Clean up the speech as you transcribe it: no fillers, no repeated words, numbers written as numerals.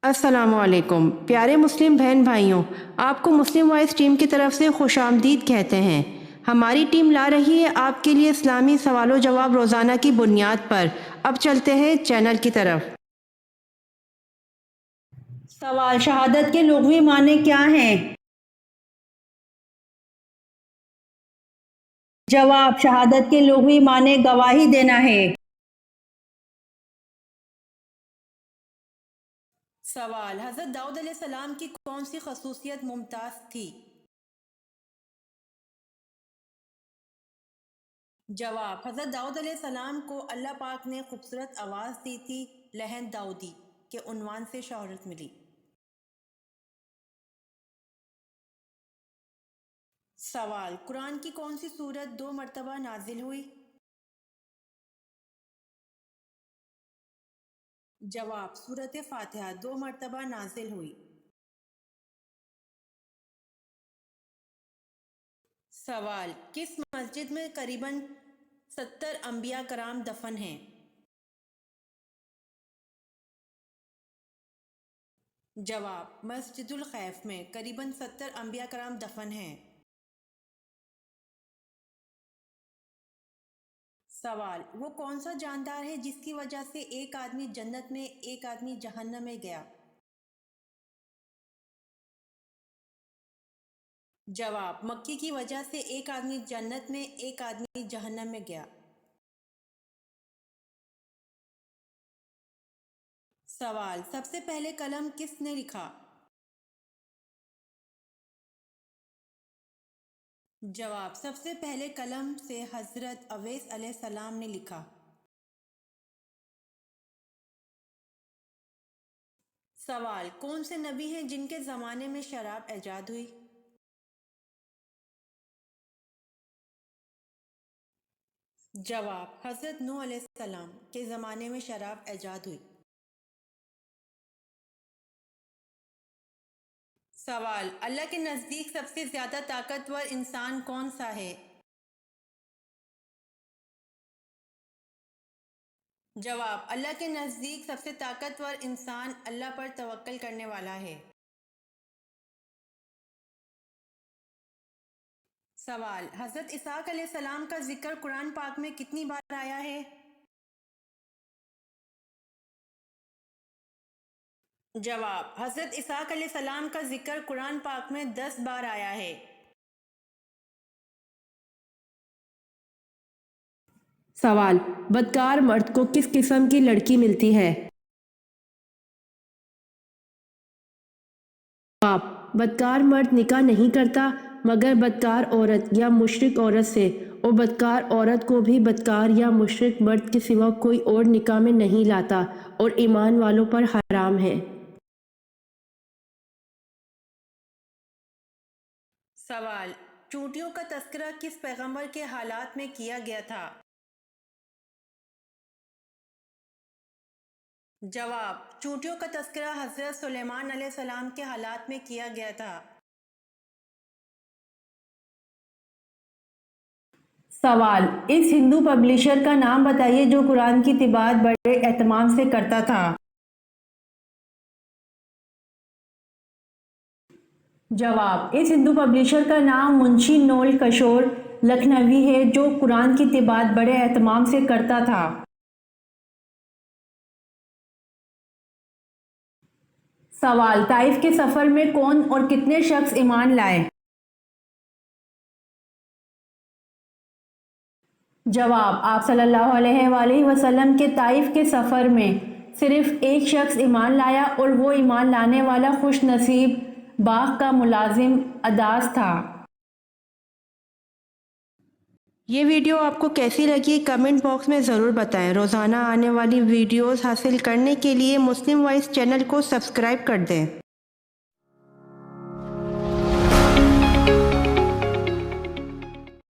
السلام علیکم پیارے مسلم بہن بھائیوں، آپ کو مسلم وائس ٹیم کی طرف سے خوش آمدید کہتے ہیں۔ ہماری ٹیم لا رہی ہے آپ کے لیے اسلامی سوال و جواب روزانہ کی بنیاد پر۔ اب چلتے ہیں چینل کی طرف۔ سوال: شہادت کے لغوی معنی کیا ہیں؟ جواب: شہادت کے لغوی معنی گواہی دینا ہے۔ سوال: حضرت داؤد علیہ السلام کی کون سی خصوصیت ممتاز تھی؟ جواب: حضرت داؤد علیہ السلام کو اللہ پاک نے خوبصورت آواز دی تھی، لحن داؤدی کے عنوان سے شہرت ملی۔ سوال: قرآن کی کون سی سورت 2 مرتبہ نازل ہوئی؟ جواب: سورۃ فاتحہ 2 مرتبہ نازل ہوئی۔ سوال: کس مسجد میں قریباً 70 انبیاء کرام دفن ہیں؟ جواب: مسجد الخیف میں قریباً 70 انبیاء کرام دفن ہیں۔ سوال: وہ کون سا جاندار ہے جس کی وجہ سے ایک آدمی جنت میں ایک آدمی جہنم میں گیا؟ جواب: مکی کی وجہ سے ایک آدمی جنت میں ایک آدمی جہنم میں گیا۔ سوال: سب سے پہلے قلم کس نے لکھا؟ جواب: سب سے پہلے قلم سے حضرت اویس علیہ السلام نے لکھا۔ سوال: کون سے نبی ہیں جن کے زمانے میں شراب ایجاد ہوئی؟ جواب: حضرت نوح علیہ السلام کے زمانے میں شراب ایجاد ہوئی۔ سوال: اللہ کے نزدیک سب سے زیادہ طاقتور انسان کون سا ہے؟ جواب: اللہ کے نزدیک سب سے طاقتور انسان اللہ پر توکل کرنے والا ہے۔ سوال: حضرت اسحاق علیہ السلام کا ذکر قرآن پاک میں کتنی بار آیا ہے؟ جواب: حضرت اسحاق علیہ السلام کا ذکر قرآن پاک میں 10 بار آیا ہے۔ سوال: بدکار مرد کو کس قسم کی لڑکی ملتی ہے؟ جواب: بدکار مرد نکاح نہیں کرتا مگر بدکار عورت یا مشرک عورت سے، اور بدکار عورت کو بھی بدکار یا مشرک مرد کے سوا کوئی اور نکاح میں نہیں لاتا، اور ایمان والوں پر حرام ہے۔ سوال: چونٹیوں کا تذکرہ کس پیغمبر کے حالات میں کیا گیا تھا؟ جواب: چونٹیوں کا تذکرہ حضرت سلیمان علیہ السلام کے حالات میں کیا گیا تھا۔ سوال: اس ہندو پبلشر کا نام بتائیے جو قرآن کی طباعت بڑے اہتمام سے کرتا تھا۔ جواب: اس ہندو پبلشر کا نام منشی نول کشور لکھنوی ہے جو قرآن کی طباعت بڑے اہتمام سے کرتا تھا۔ سوال: طائف کے سفر میں کون اور کتنے شخص ایمان لائے؟ جواب: آپ صلی اللہ علیہ وآلہ وسلم کے طائف کے سفر میں صرف ایک شخص ایمان لایا، اور وہ ایمان لانے والا خوش نصیب باغ کا ملازم عداس تھا۔ یہ ویڈیو آپ کو کیسی لگی کمنٹ باکس میں ضرور بتائیں۔ روزانہ آنے والی ویڈیوز حاصل کرنے کے لیے مسلم وائس چینل کو سبسکرائب کر دیں۔